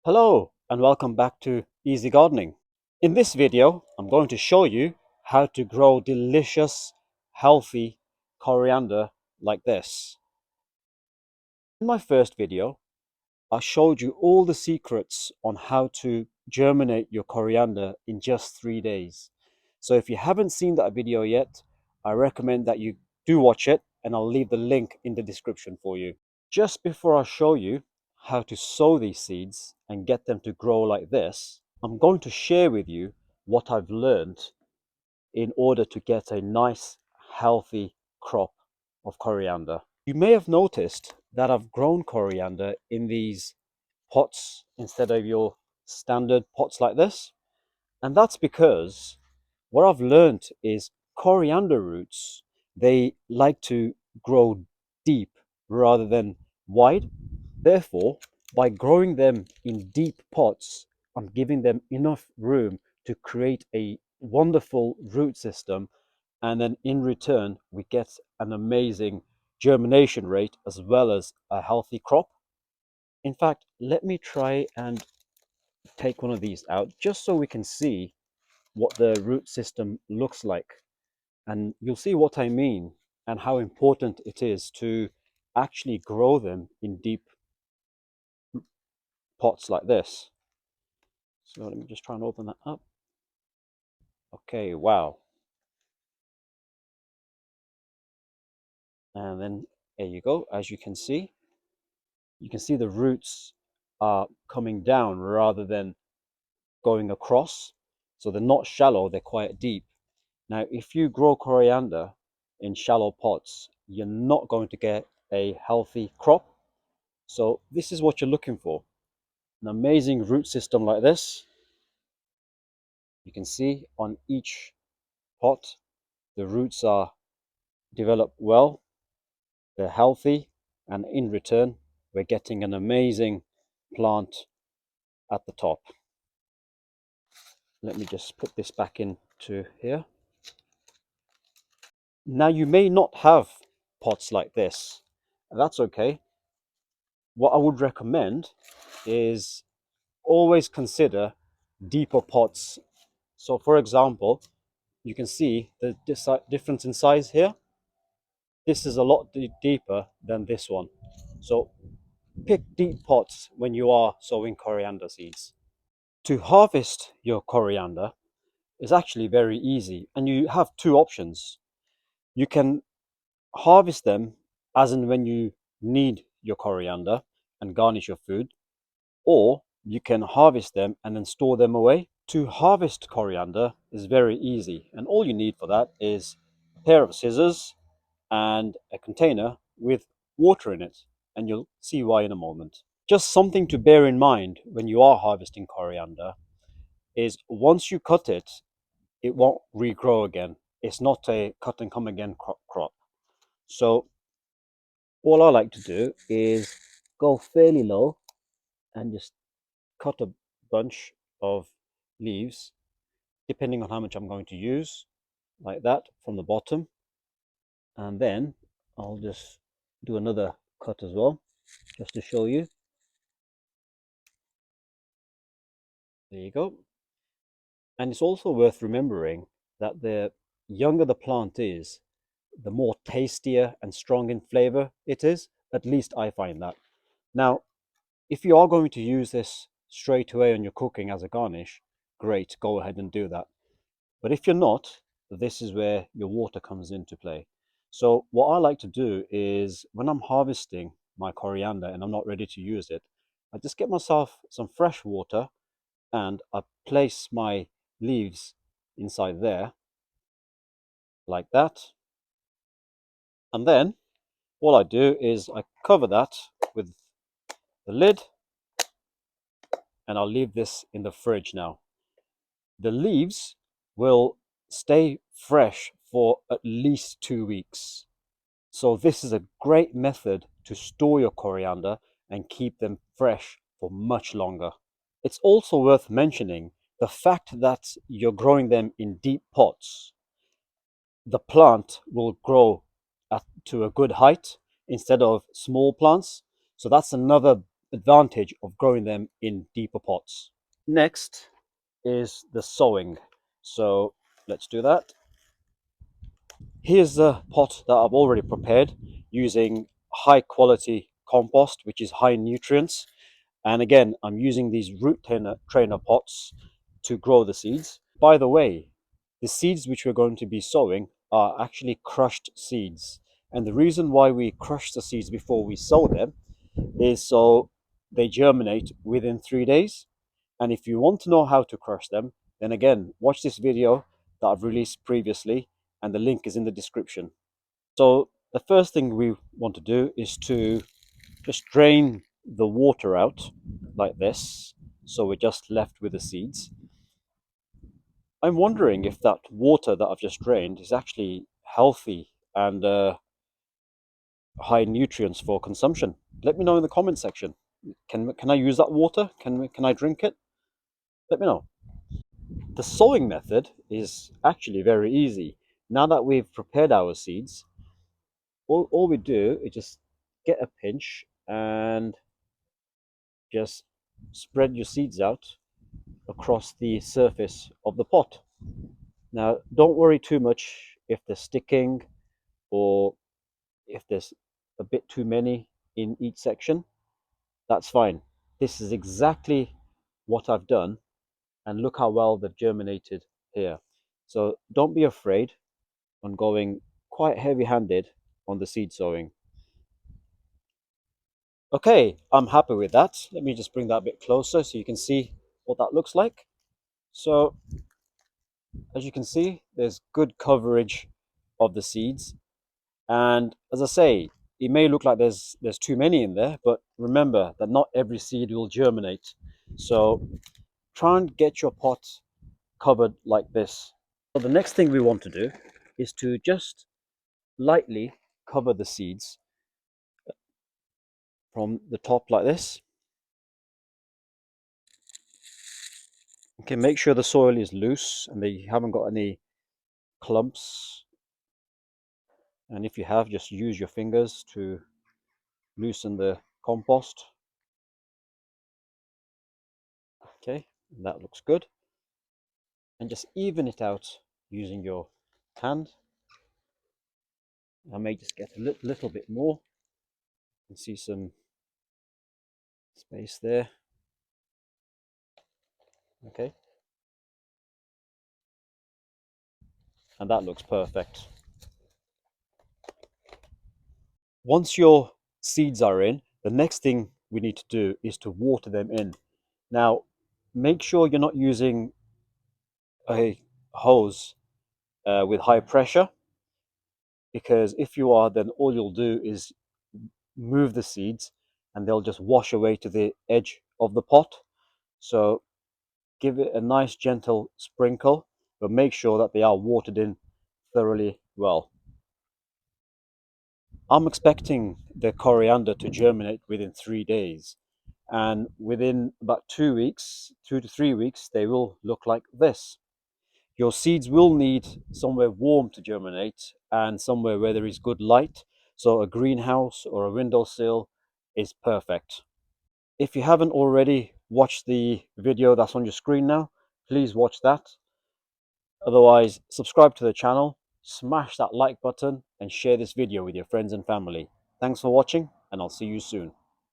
Hello and welcome back to Easy Gardening. In this video, I'm going to show you how to grow delicious, healthy coriander like this. In my first video, I showed you all the secrets on how to germinate your coriander in just 3 days. So if you haven't seen that video yet, I recommend that you do watch it and I'll leave the link in the description for you. Just before I show you how to sow these seeds and get them to grow like this, I'm going to share with you what I've learned in order to get a nice, healthy crop of coriander. You may have noticed that I've grown coriander in these pots instead of your standard pots like this. And that's because what I've learned is coriander roots, they like to grow deep rather than wide. Therefore, by growing them in deep pots, I'm giving them enough room to create a wonderful root system. And then in return, we get an amazing germination rate as well as a healthy crop. In fact, let me try and take one of these out just so we can see what the root system looks like. And you'll see what I mean and how important it is to actually grow them in deep pots like this. So let me just try and open that up. Okay, wow. And then there you go. As you can see the roots are coming down rather than going across. So they're not shallow, they're quite deep. Now, if you grow coriander in shallow pots, you're not going to get a healthy crop. So this is what you're looking for. An amazing root system like this. You can see on each pot, the roots are developed well, they're healthy, and in return, we're getting an amazing plant at the top. Let me just put this back into here. Now, you may not have pots like this, and that's okay. What I would recommend is always consider deeper pots. So, for example, you can see the difference in size here. This is a lot deeper than this one. So pick deep pots when you are sowing coriander seeds. To harvest your coriander is actually very easy, and you have two options. You can harvest them as and when you need your coriander and garnish your food, or you can harvest them and then store them away. To harvest coriander is very easy, and all you need for that is a pair of scissors and a container with water in it, and you'll see why in a moment. Just something to bear in mind when you are harvesting coriander is once you cut it, it won't regrow again. It's not a cut and come again crop. So all I like to do is go fairly low and just cut a bunch of leaves, depending on how much I'm going to use, like that from the bottom. And then I'll just do another cut as well, just to show you. There you go. And it's also worth remembering that the younger the plant is, the more tastier and strong in flavor it is. At least I find that. Now, if you are going to use this straight away on your cooking as a garnish, great, go ahead and do that. But if you're not, this is where your water comes into play. So what I like to do is when I'm harvesting my coriander and I'm not ready to use it, I just get myself some fresh water and I place my leaves inside there like that. And then all I do is I cover that with the lid and I'll leave this in the fridge now. The leaves will stay fresh for at least 2 weeks. So this is a great method to store your coriander and keep them fresh for much longer. It's also worth mentioning the fact that you're growing them in deep pots. The plant will grow to a good height instead of small plants. So that's another advantage of growing them in deeper pots. Next is the sowing. So let's do that. Here's the pot that I've already prepared using high quality compost, which is high nutrients. And again, I'm using these root trainer pots to grow the seeds. By the way, the seeds which we're going to be sowing are actually crushed seeds. And the reason why we crush the seeds before we sow them is so they germinate within 3 days. And if you want to know how to crush them, then again, watch this video that I've released previously, and the link is in the description. So the first thing we want to do is to just drain the water out like this. So we're just left with the seeds. I'm wondering if that water that I've just drained is actually healthy and high nutrients for consumption. Let me know in the comment section. Can I use that water? Can I drink it? Let me know. The sowing method is actually very easy. Now that we've prepared our seeds, all we do is just get a pinch and just spread your seeds out across the surface of the pot. Now, don't worry too much if they're sticking or if there's a bit too many in each section. That's fine. This is exactly what I've done, and look how well they've germinated here. So don't be afraid on going quite heavy-handed on the seed sowing. Okay, I'm happy with that. Let me just bring that a bit closer so you can see what that looks like. So as you can see, there's good coverage of the seeds. And as I say, it may look like there's too many in there, but remember that not every seed will germinate. So try and get your pot covered like this. So the next thing we want to do is to just lightly cover the seeds from the top like this. Okay, make sure the soil is loose and they haven't got any clumps. And if you have, just use your fingers to loosen the compost. Okay, that looks good. And just even it out using your hand. I may just get a little bit more. You can see some space there. Okay, and that looks perfect. Once your seeds are in, the next thing we need to do is to water them in. Now, make sure you're not using a hose with high pressure, because if you are, then all you'll do is move the seeds and they'll just wash away to the edge of the pot. So give it a nice gentle sprinkle, but make sure that they are watered in thoroughly well. I'm expecting the coriander to germinate within 3 days, and within about 2 weeks, 2 to 3 weeks, they will look like this. Your seeds will need somewhere warm to germinate and somewhere where there is good light. So a greenhouse or a windowsill is perfect. If you haven't already watched the video that's on your screen now, please watch that. Otherwise, subscribe to the channel, smash that like button, and share this video with your friends and family. Thanks for watching, and I'll see you soon.